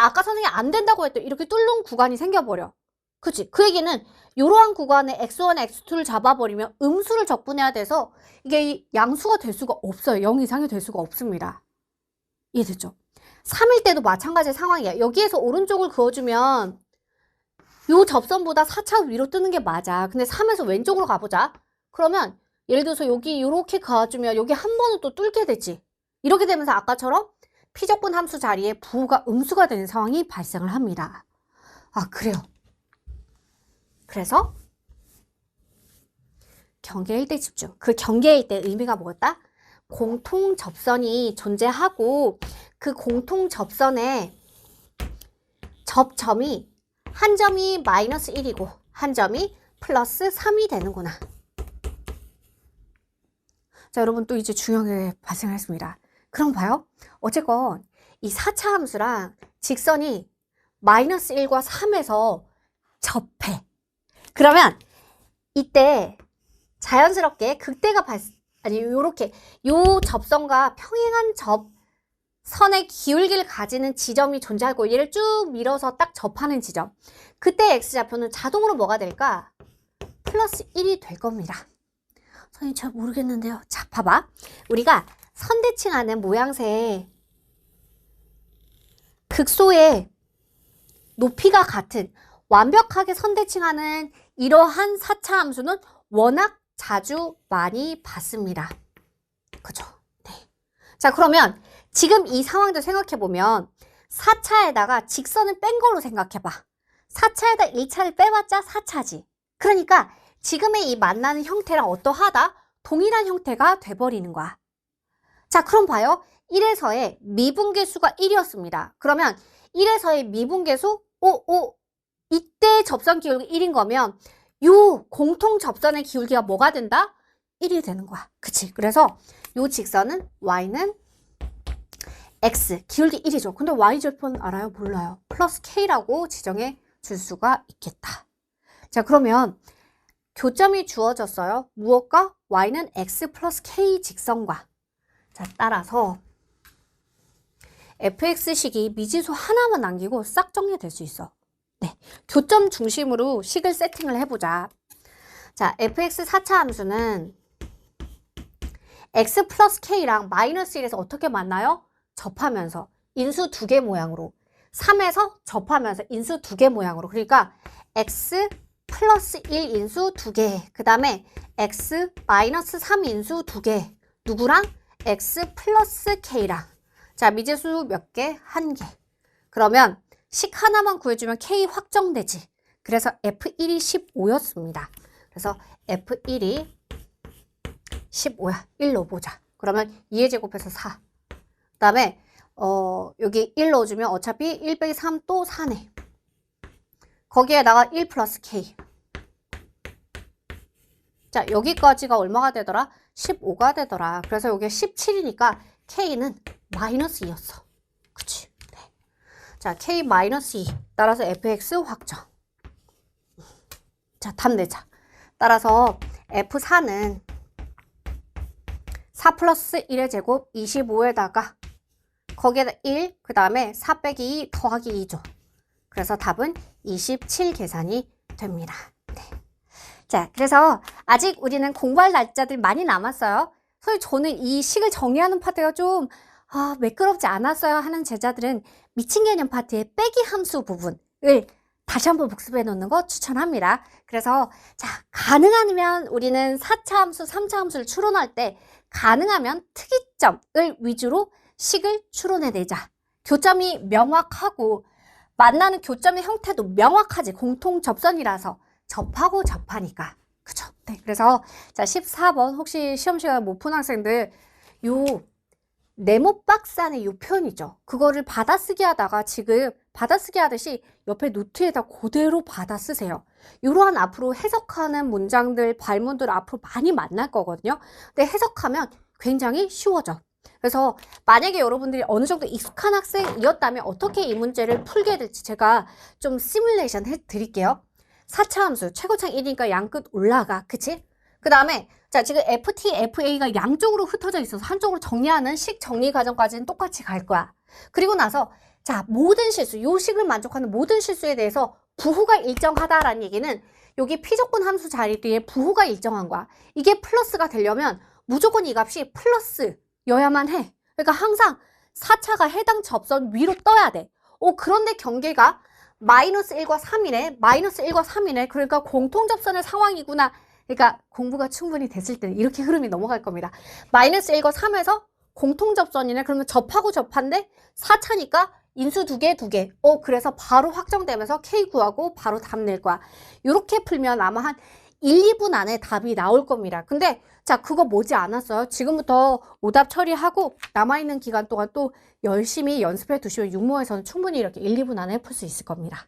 S1: 아까 선생님이 안 된다고 했던 이렇게 뚫는 구간이 생겨버려. 그치? 그 얘기는 이러한 구간에 x1, x2를 잡아버리면 음수를 적분해야 돼서 이게 양수가 될 수가 없어요. 0 이상이 될 수가 없습니다. 이해됐죠? 3일 때도 마찬가지 상황이야. 여기에서 오른쪽을 그어주면 요 접선보다 4차 위로 뜨는 게 맞아. 근데 3에서 왼쪽으로 가보자. 그러면 예를 들어서 여기 이렇게 그어주면 여기 한 번은 또 뚫게 되지. 이렇게 되면서 아까처럼 피적분 함수 자리에 부호가 음수가 되는 상황이 발생을 합니다. 아, 그래요. 그래서 경계일 때 집중. 그 경계일 때 의미가 뭐였다? 공통 접선이 존재하고 그 공통 접선에 접점이 한 점이 마이너스 1이고 한 점이 플러스 3이 되는구나. 자, 여러분 또 이제 중요한 게 발생했습니다. 그럼 봐요. 어쨌건 이 4차 함수랑 직선이 마이너스 1과 3에서 접해. 그러면 이때 자연스럽게 극대가 요렇게 요 접선과 평행한 접선의 기울기를 가지는 지점이 존재하고 얘를 쭉 밀어서 딱 접하는 지점. 그때 x좌표는 자동으로 뭐가 될까? 플러스 1이 될 겁니다. 선생님 잘 모르겠는데요. 자, 봐봐. 우리가 선대칭하는 모양새에 극소의 높이가 같은 완벽하게 선대칭하는 이러한 4차 함수는 워낙 자주 많이 봤습니다. 그죠? 네. 자, 그러면 지금 이 상황도 생각해보면 4차에다가 직선을 뺀 걸로 생각해봐. 4차에다 1차를 빼봤자 4차지. 그러니까 지금의 이 만나는 형태랑 어떠하다? 동일한 형태가 돼버리는 거야. 자, 그럼 봐요. 1에서의 미분계수가 1이었습니다. 그러면 1에서의 미분계수, 이때 접선 기울기 1인 거면 요 공통 접선의 기울기가 뭐가 된다? 1이 되는 거야. 그치? 그래서 요 직선은 y는 x, 기울기 1이죠. 근데 y절편 알아요? 몰라요. 플러스 k라고 지정해 줄 수가 있겠다. 자, 그러면 교점이 주어졌어요. 무엇과? y는 x 플러스 k 직선과. 자, 따라서 fx식이 미지수 하나만 남기고 싹 정리될 수 있어. 네, 교점 중심으로 식을 세팅을 해보자. 자, fx 4차 함수는 x 플러스 k랑 마이너스 1에서 어떻게 만나요? 접하면서 인수 2개 모양으로 3에서 접하면서 인수 2개 모양으로. 그러니까 x 플러스 1 인수 2개, 그 다음에 x 마이너스 3 인수 2개, 누구랑? x 플러스 k랑. 자, 미지수 몇 개? 1개. 그러면 식 하나만 구해주면 k 확정되지. 그래서 F1이 15였습니다. 그래서 F1이 15야. 1 넣어보자. 그러면 2의 제곱해서 4. 그 다음에 여기 1 넣어주면 어차피 1 빼기 3 또 4네. 거기에다가 1 플러스 k. 자, 여기까지가 얼마가 되더라? 15가 되더라. 그래서 여기 17이니까 k는 마이너스 2였어. 그치? 네. 자, k 마이너스 2. 따라서 fx 확정. 자, 답 내자. 따라서 f4는 4 플러스 1의 제곱 25에다가 거기에다 1, 그 다음에 4 빼기 2 더하기 2죠. 그래서 답은 27 계산이 됩니다. 네. 자, 그래서 아직 우리는 공부할 날짜들 많이 남았어요.所以 저는 이 식을 정리하는 파트가 좀 매끄럽지 않았어요 하는 제자들은 미친 개념 파트의 빼기 함수 부분을 다시 한번 복습해 놓는 거 추천합니다. 그래서 자, 가능하면 우리는 4차 함수, 3차 함수를 추론할 때 가능하면 특이점을 위주로 식을 추론해내자. 교점이 명확하고 만나는 교점의 형태도 명확하지. 공통 접선이라서 접하고 접하니까. 그죠? 네. 그래서 자, 14번 혹시 시험 시간에 못 푼 학생들 요 네모 박스 안에 요 표현이죠. 그거를 받아쓰기 하다가 지금 받아쓰기 하듯이 옆에 노트에다 그대로 받아 쓰세요. 이러한 앞으로 해석하는 문장들, 발문들 앞으로 많이 만날 거거든요. 근데 해석하면 굉장히 쉬워져. 그래서 만약에 여러분들이 어느 정도 익숙한 학생이었다면 어떻게 이 문제를 풀게 될지 제가 좀 시뮬레이션 해 드릴게요. 4차 함수 최고창 1이니까 양끝 올라가. 그치? 그 다음에 자, 지금 FT, FA가 양쪽으로 흩어져 있어서 한쪽으로 정리하는 식 정리 과정까지는 똑같이 갈 거야. 그리고 나서 자, 모든 실수, 요 식을 만족하는 모든 실수에 대해서 부호가 일정하다라는 얘기는 여기 피조건 함수 자리에 부호가 일정한 거야. 이게 플러스가 되려면 무조건 이 값이 플러스여야만 해. 그러니까 항상 4차가 해당 접선 위로 떠야 돼. 그런데 경계가 마이너스 1과 3이네. 마이너스 1과 3이네. 그러니까 공통접선의 상황이구나. 그러니까 공부가 충분히 됐을 때는 이렇게 흐름이 넘어갈 겁니다. 마이너스 1과 3에서 공통접선이네. 그러면 접하고 접한데 4차니까 인수 2개, 2개. 그래서 바로 확정되면서 K 구하고 바로 답 낼 거야. 이렇게 풀면 아마 한 1, 2분 안에 답이 나올 겁니다. 근데 자, 그거 모지 않았어요. 지금부터 오답 처리하고 남아있는 기간 동안 또 열심히 연습해 두시면 육모에서는 충분히 이렇게 1, 2분 안에 풀 수 있을 겁니다.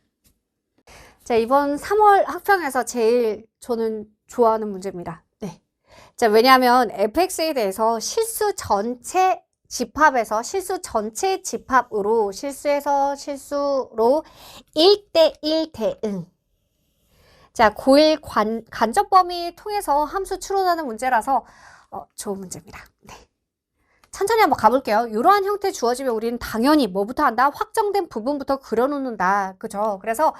S1: 자, 이번 3월 학평에서 제일 저는 좋아하는 문제입니다. 네. 자, 왜냐하면 fx에 대해서 실수 전체 집합으로 실수에서 실수로 1대1 대응. 자, 고1 간접 범위 통해서 함수 추론하는 문제라서 좋은 문제입니다. 네. 천천히 한번 가볼게요. 이러한 형태 주어지면 우리는 당연히 뭐부터 한다? 확정된 부분부터 그려놓는다. 그죠? 그래서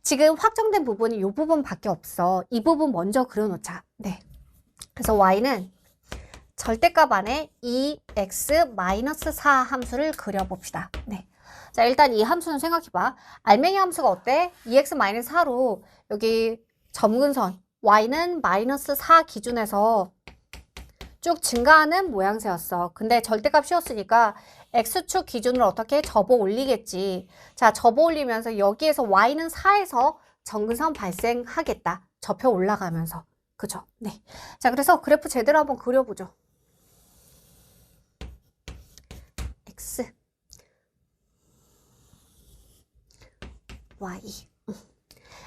S1: 지금 확정된 부분이 이 부분밖에 없어. 이 부분 먼저 그려놓자. 네. 그래서 y는 절대값 안에 2x-4 함수를 그려봅시다. 네. 자, 일단 이 함수는 생각해봐. 알맹이 함수가 어때? 2x-4로 여기 점근선 y는 마이너스 4 기준에서 쭉 증가하는 모양새였어. 근데 절대값 씌웠으니까 x축 기준으로 어떻게 접어 올리겠지. 자, 접어 올리면서 여기에서 y는 4에서 점근선 발생하겠다. 접혀 올라가면서. 그죠? 네. 자, 그래서 그래프 제대로 한번 그려보죠. x y.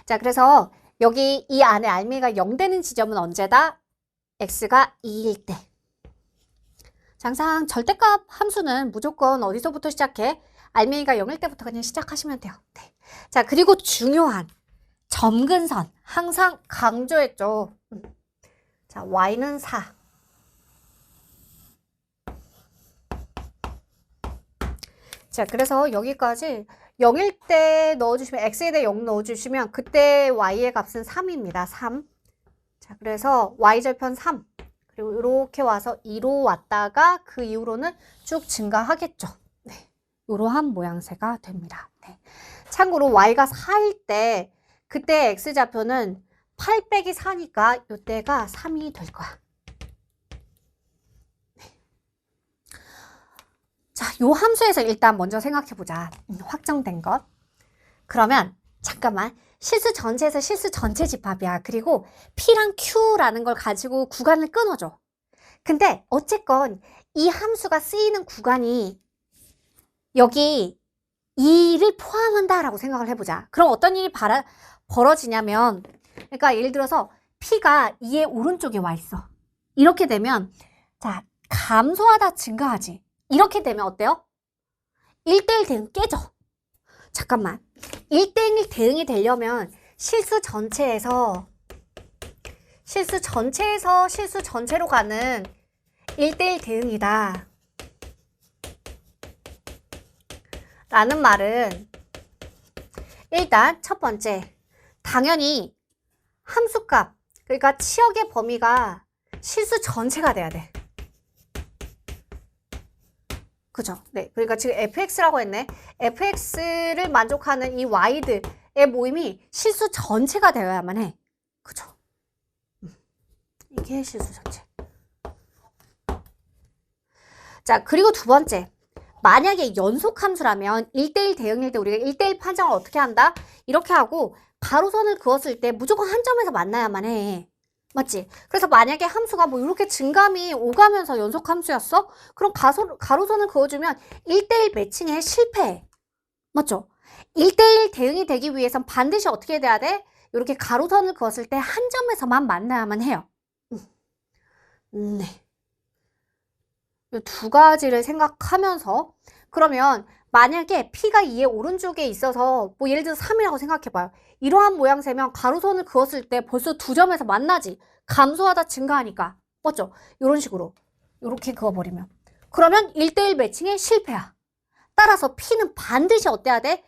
S1: 자, 그래서 여기 이 안에 알맹이가 0 되는 지점은 언제다? x가 2일 때. 항상 절대값 함수는 무조건 어디서부터 시작해? 알맹이가 0일 때부터 그냥 시작하시면 돼요. 네. 자, 그리고 중요한 점근선. 항상 강조했죠. 자, y는 4. 자, 그래서 여기까지 0일 때 넣어주시면 x에 대해 0 넣어주시면 그때 y의 값은 3입니다. 3. 자, 그래서 y절편 3. 그리고 이렇게 와서 2로 왔다가 그 이후로는 쭉 증가하겠죠. 네. 이러한 모양새가 됩니다. 네. 참고로 y가 4일 때 그때 x좌표는 8 빼기 4니까 이때가 3이 될 거야. 네. 자, 요 함수에서 일단 먼저 생각해보자. 확정된 것. 그러면 잠깐만. 실수 전체에서 실수 전체 집합이야. 그리고 P랑 Q라는 걸 가지고 구간을 끊어줘. 근데 어쨌건 이 함수가 쓰이는 구간이 여기 2를 포함한다라고 생각을 해보자. 그럼 어떤 일이 벌어지냐면, 그러니까 예를 들어서 P가 2의 오른쪽에 와 있어. 이렇게 되면 자, 감소하다 증가하지. 이렇게 되면 어때요? 1대1 대응 깨져. 잠깐만. 1대1 대응이 되려면 실수 전체에서 실수 전체로 가는 1대1 대응이다. 라는 말은 일단 첫 번째, 당연히 함수값, 그러니까 치역의 범위가 실수 전체가 돼야 돼. 그죠? 네. 그러니까 지금 fx라고 했네. fx를 만족하는 이 y들의 모임이 실수 전체가 되어야만 해. 그죠? 이게 실수 전체. 자, 그리고 두 번째. 만약에 연속함수라면 1대1 대응일 때 우리가 1대1 판정을 어떻게 한다? 이렇게 하고 가로선을 그었을 때 무조건 한 점에서 만나야만 해. 맞지? 그래서 만약에 함수가 뭐 이렇게 증감이 오가면서 연속함수였어? 그럼 가로선을 그어주면 1대1 매칭에 실패해. 맞죠? 1대1 대응이 되기 위해선 반드시 어떻게 돼야 돼? 이렇게 가로선을 그었을 때 한 점에서만 만나야만 해요. 네. 이 두 가지를 생각하면서 그러면 만약에 P가 2의 오른쪽에 있어서 뭐 예를 들어서 3이라고 생각해봐요. 이러한 모양새면 가로선을 그었을 때 벌써 두 점에서 만나지. 감소하다 증가하니까. 맞죠? 이런 식으로 이렇게 그어버리면. 그러면 1대1 매칭에 실패야. 따라서 P는 반드시 어때야 돼?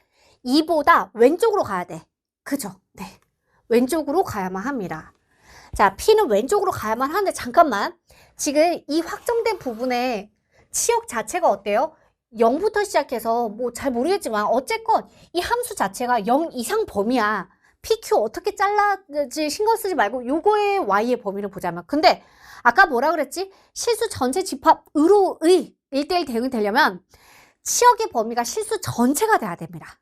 S1: 2보다 왼쪽으로 가야 돼. 그죠? 네. 왼쪽으로 가야만 합니다. 자, P는 왼쪽으로 가야만 하는데 잠깐만. 지금 이 확정된 부분에 치역 자체가 어때요? 0부터 시작해서 뭐 잘 모르겠지만 어쨌건 이 함수 자체가 0 이상 범위야. PQ 어떻게 잘라지 신경 쓰지 말고 요거의 Y의 범위를 보자면. 근데 아까 뭐라 그랬지? 실수 전체 집합으로의 1대1 대응이 되려면 치역의 범위가 실수 전체가 돼야 됩니다.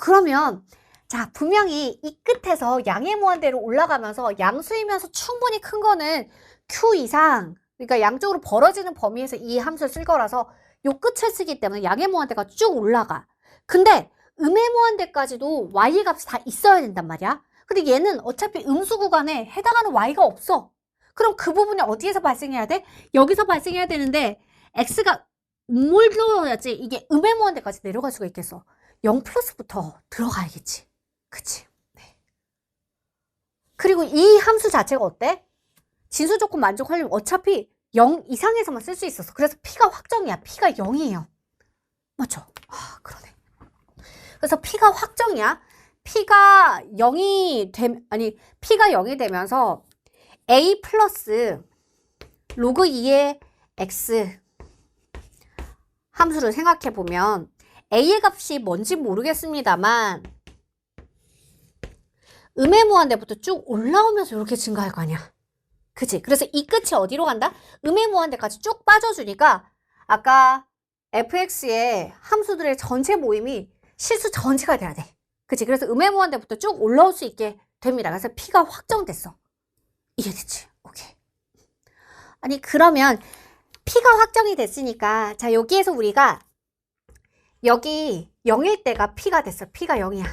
S1: 그러면 자, 분명히 이 끝에서 양의 무한대로 올라가면서 양수이면서 충분히 큰 거는 Q 이상, 그러니까 양쪽으로 벌어지는 범위에서 이 함수를 쓸 거라서 요 끝을 쓰기 때문에 양의 무한대가 쭉 올라가. 근데 음의 무한대까지도 Y의 값이 다 있어야 된단 말이야. 근데 얘는 어차피 음수 구간에 해당하는 Y가 없어. 그럼 그 부분이 어디에서 발생해야 돼? 여기서 발생해야 되는데 X가 뭘 넣어야지 이게 음의 무한대까지 내려갈 수가 있겠어. 0 플러스부터 들어가야겠지. 그치? 네. 그리고 이 함수 자체가 어때? 진수 조건 만족하려면 어차피 0 이상에서만 쓸 수 있었어. 그래서 P가 확정이야. P가 0이에요. 맞죠? 아, 그러네. 그래서 P가 확정이야. P가 0이 되면서 A 플러스 로그 2의 X 함수를 생각해 보면 A의 값이 뭔지 모르겠습니다만 음의 무한대부터 쭉 올라오면서 이렇게 증가할 거 아니야. 그치? 그래서 이 끝이 어디로 간다? 음의 무한대까지 쭉 빠져주니까 아까 fx의 함수들의 전체 모임이 실수 전체가 돼야 돼. 그치? 그래서 음의 무한대부터 쭉 올라올 수 있게 됩니다. 그래서 P가 확정됐어. 이해됐지? 오케이. 아니 그러면 P가 확정이 됐으니까 자 여기에서 우리가 여기 0일 때가 P가 됐어. P가 0이야.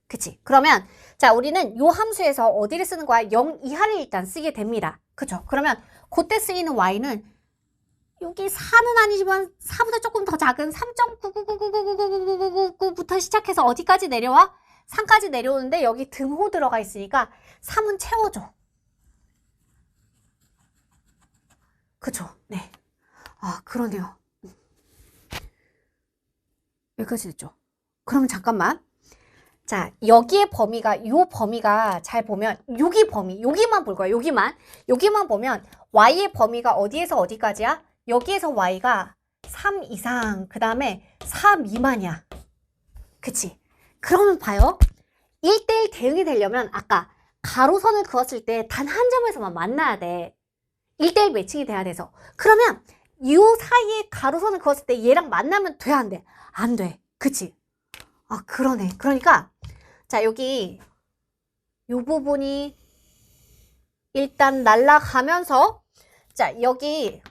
S1: 그치? 그러면 자 우리는 요 함수에서 어디를 쓰는 거야? 0 이하를 일단 쓰게 됩니다. 그죠? 그러면 그때 쓰이는 y는 여기 4는 아니지만 4보다 조금 더 작은 3.99999999999부터 시작해서 어디까지 내려와? 3까지 내려오는데 여기 등호 들어가 있으니까 3은 채워줘. 그죠? 네. 아 그러네요. 여기까지 됐죠? 그러면 잠깐만. 자, 여기의 범위가, 요 범위가 잘 보면, 여기 범위, 여기만 볼 거야, 여기만 보면, y의 범위가 어디에서 어디까지야? 여기에서 y가 3 이상, 그 다음에 4 미만이야. 그치? 그러면 봐요. 1대1 대응이 되려면, 아까 가로선을 그었을 때 단 한 점에서만 만나야 돼. 1대1 매칭이 돼야 돼서. 그러면, 요 사이에 가로선을 그었을 때 얘랑 만나면 돼, 안 돼? 안 돼. 그치? 아, 그러네. 그러니까, 자, 여기, 요 부분이 일단 날아가면서, 자, 여기,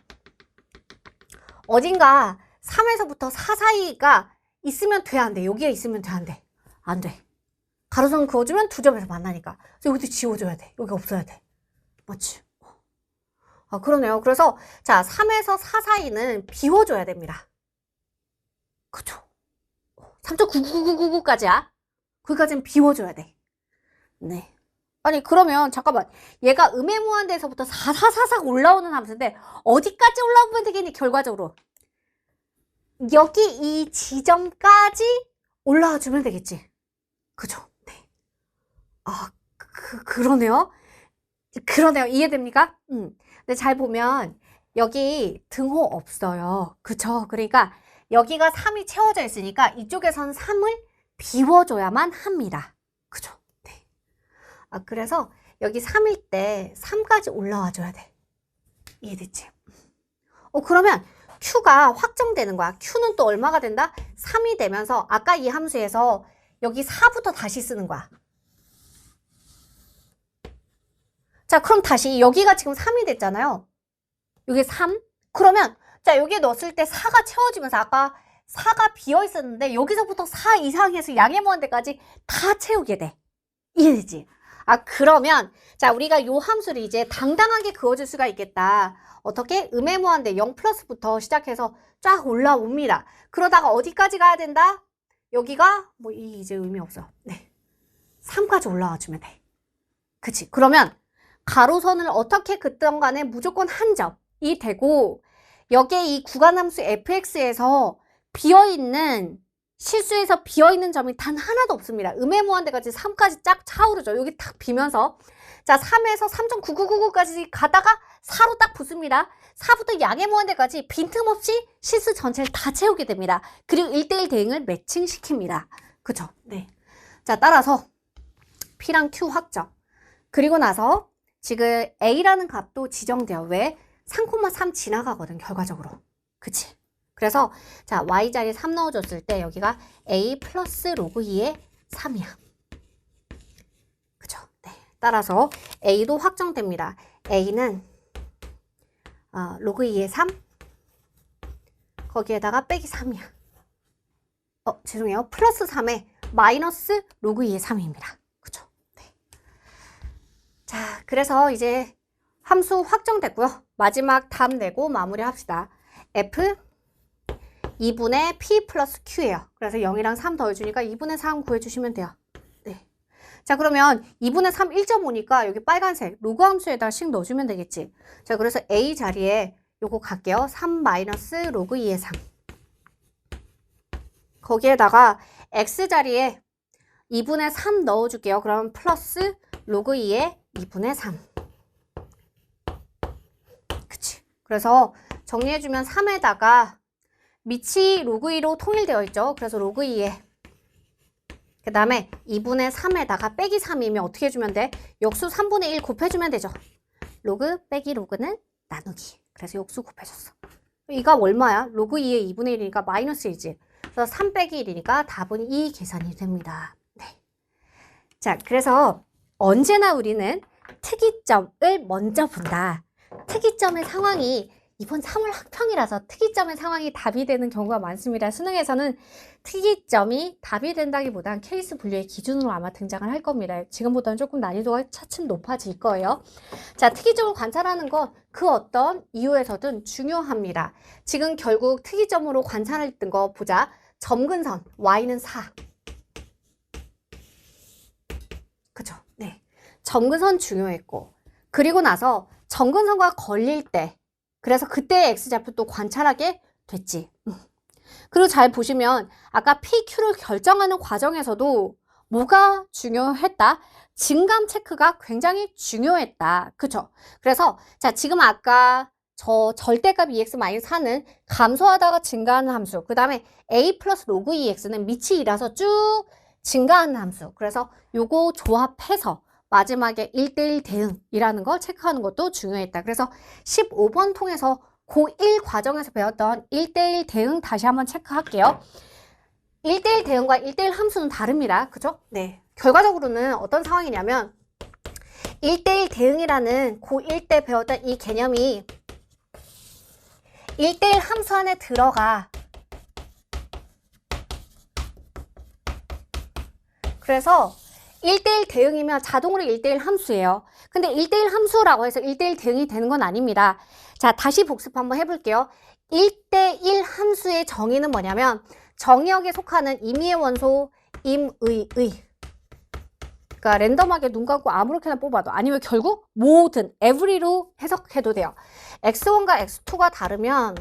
S1: 어딘가 3에서부터 4 사이가 있으면 돼, 안 돼? 여기에 있으면 돼, 안 돼? 안 돼. 가로선 그어주면 두 점에서 만나니까. 그래서 여기도 지워줘야 돼. 여기 없어야 돼. 맞지? 아, 그러네요. 그래서, 자, 3에서 4 사이는 비워줘야 됩니다. 그쵸? 3.99999까지야. 거기까지는 비워줘야 돼. 네. 아니 그러면 잠깐만 얘가 음의 무한대에서부터 4444 올라오는 함수인데 어디까지 올라오면 되겠니 결과적으로? 여기 이 지점까지 올라와 주면 되겠지. 그죠? 네. 아 그러네요. 그러네요. 이해됩니까? 근데 잘 보면 여기 등호 없어요. 그쵸? 그러니까 여기가 3이 채워져 있으니까 이쪽에선 3을 비워줘야만 합니다. 그죠? 네. 아, 그래서 여기 3일 때 3까지 올라와 줘야 돼. 이해됐지? 그러면 Q가 확정되는 거야. Q는 또 얼마가 된다? 3이 되면서 아까 이 함수에서 여기 4부터 다시 쓰는 거야. 자, 그럼 다시 여기가 지금 3이 됐잖아요. 여기 3? 그러면 자, 여기에 넣었을 때 4가 채워지면서 아까 4가 비어 있었는데 여기서부터 4 이상에서 양의 무한대까지 다 채우게 돼. 이해되지? 아, 그러면 자, 우리가 요 함수를 이제 당당하게 그어줄 수가 있겠다. 어떻게? 음의 무한대 0 플러스부터 시작해서 쫙 올라옵니다. 그러다가 어디까지 가야 된다? 여기가 뭐 이제 의미 없어. 네. 3까지 올라와 주면 돼. 그치? 그러면 가로선을 어떻게 긋든 간에 무조건 한 점이 되고 여기에 이 구간함수 fx에서 비어있는 실수에서 비어있는 점이 단 하나도 없습니다. 음해무한대까지 3까지 쫙 차오르죠. 여기 탁 비면서 자 3에서 3.9999까지 가다가 4로 딱 붙습니다. 4부터 양해무한대까지 빈틈없이 실수 전체를 다 채우게 됩니다. 그리고 1대1 대응을 매칭시킵니다. 그쵸? 네. 자 따라서 P랑 Q 확정. 그리고 나서 지금 A라는 값도 지정돼요. 왜? 3,3 지나가거든 결과적으로. 그치? 그래서 자 Y 자리에 3 넣어줬을 때 여기가 A 플러스 로그 2의 3이야. 그죠? 네. 따라서 A도 확정됩니다. A는 로그 2의 3 거기에다가 빼기 3이야. 죄송해요. 플러스 3에 마이너스 로그 2의 3입니다. 그죠? 네. 자, 그래서 이제 함수 확정됐고요. 마지막 답 내고 마무리합시다. F 2분의 P 플러스 Q예요. 그래서 0이랑 3 더해주니까 2분의 3 구해주시면 돼요. 네. 자, 그러면 2분의 3 1.5니까 여기 빨간색 로그 함수에다 씩 넣어주면 되겠지. 자, 그래서 A 자리에 요거 갈게요. 3 마이너스 로그 2의 3. 거기에다가 X 자리에 2분의 3 넣어줄게요. 그러면 플러스 로그 2의 2분의 3. 그치. 그래서 정리해주면 3에다가 밑이 로그 2로 통일되어 있죠. 그래서 로그 2에 그 다음에 2분의 3에다가 빼기 3이면 어떻게 해주면 돼? 역수 3분의 1 곱해주면 되죠. 로그 빼기 로그는 나누기. 그래서 역수 곱해줬어. 이가 얼마야? 로그 2의 2분의 1이니까 마이너스 1이지. 그래서 3 빼기 1이니까 답은 2 계산이 됩니다. 네. 자, 그래서 언제나 우리는 특이점을 먼저 본다. 특이점의 상황이 이번 3월 학평이라서 특이점의 상황이 답이 되는 경우가 많습니다. 수능에서는 특이점이 답이 된다기보단 케이스 분류의 기준으로 아마 등장을 할 겁니다. 지금보다는 조금 난이도가 차츰 높아질 거예요. 자, 특이점을 관찰하는 건 그 어떤 이유에서든 중요합니다. 지금 결국 특이점으로 관찰했던 거 보자. 점근선 y는 4. 그죠? 네. 점근선 중요했고 그리고 나서 점근선과 걸릴 때 그래서 그때 X좌표 또 관찰하게 됐지. 그리고 잘 보시면 아까 PQ를 결정하는 과정에서도 뭐가 중요했다? 증감 체크가 굉장히 중요했다. 그쵸? 그래서 자 지금 아까 저 절대값 EX-4는 감소하다가 증가하는 함수 그 다음에 A 플러스 로그 2X는 밑이 2라서 쭉 증가하는 함수 그래서 요거 조합해서 마지막에 1대1 대응이라는 걸 체크하는 것도 중요했다. 그래서 15번 통해서 고1 과정에서 배웠던 1대1 대응 다시 한번 체크할게요. 1대1 대응과 1대1 함수는 다릅니다. 그죠? 네. 결과적으로는 어떤 상황이냐면 1대1 대응이라는 고1 때 배웠던 이 개념이 1대1 함수 안에 들어가. 그래서 1대1 대응이면 자동으로 1대1 함수예요. 근데 1대1 함수라고 해서 1대1 대응이 되는 건 아닙니다. 자, 다시 복습 한번 해볼게요. 1대1 함수의 정의는 뭐냐면 정의역에 속하는 임의의 원소 임의의 그러니까 랜덤하게 눈 감고 아무렇게나 뽑아도 아니면 결국 모든 every로 해석해도 돼요. x1과 x2가 다르면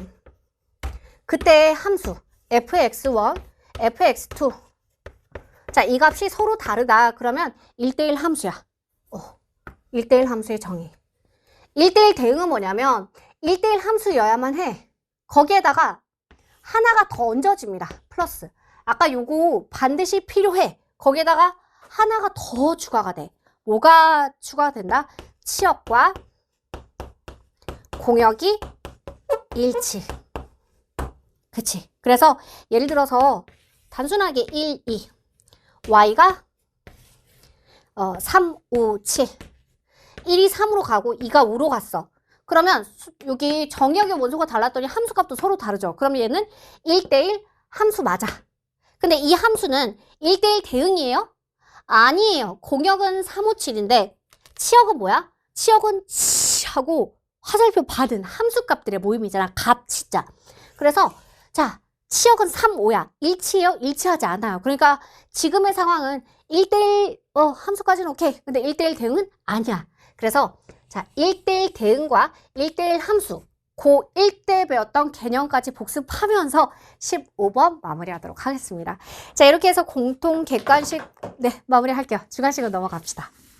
S1: 그때 함수 fx1, fx2 자, 이 값이 서로 다르다. 그러면 1대1 함수야. 1대1 함수의 정의. 1대1 대응은 뭐냐면 1대1 함수여야만 해. 거기에다가 하나가 더 얹어집니다. 플러스. 아까 요거 반드시 필요해. 거기에다가 하나가 더 추가가 돼. 뭐가 추가된다? 치역과 공역이 일치. 그치? 그래서 예를 들어서 단순하게 1, 2 y가 3, 5, 7 1이 3으로 가고 2가 5로 갔어. 그러면 여기 정의역의 원소가 달랐더니 함수값도 서로 다르죠. 그럼 얘는 1대1 함수 맞아. 근데 이 함수는 1대1 대응이에요? 아니에요. 공역은 3, 5, 7인데 치역은 뭐야? 치역은 하고 화살표 받은 함수값들의 모임이잖아. 값, 치자. 그래서 자, 치역은 3, 5야. 일치해요? 일치하지 않아요. 그러니까 지금의 상황은 1대1 함수까지는 오케이. 근데 1대1 대응은 아니야. 그래서 자, 1대1 대응과 1대1 함수 고1때 배웠던 개념까지 복습하면서 15번 마무리하도록 하겠습니다. 자, 이렇게 해서 공통 객관식 네, 마무리할게요. 주관식으로 넘어갑시다.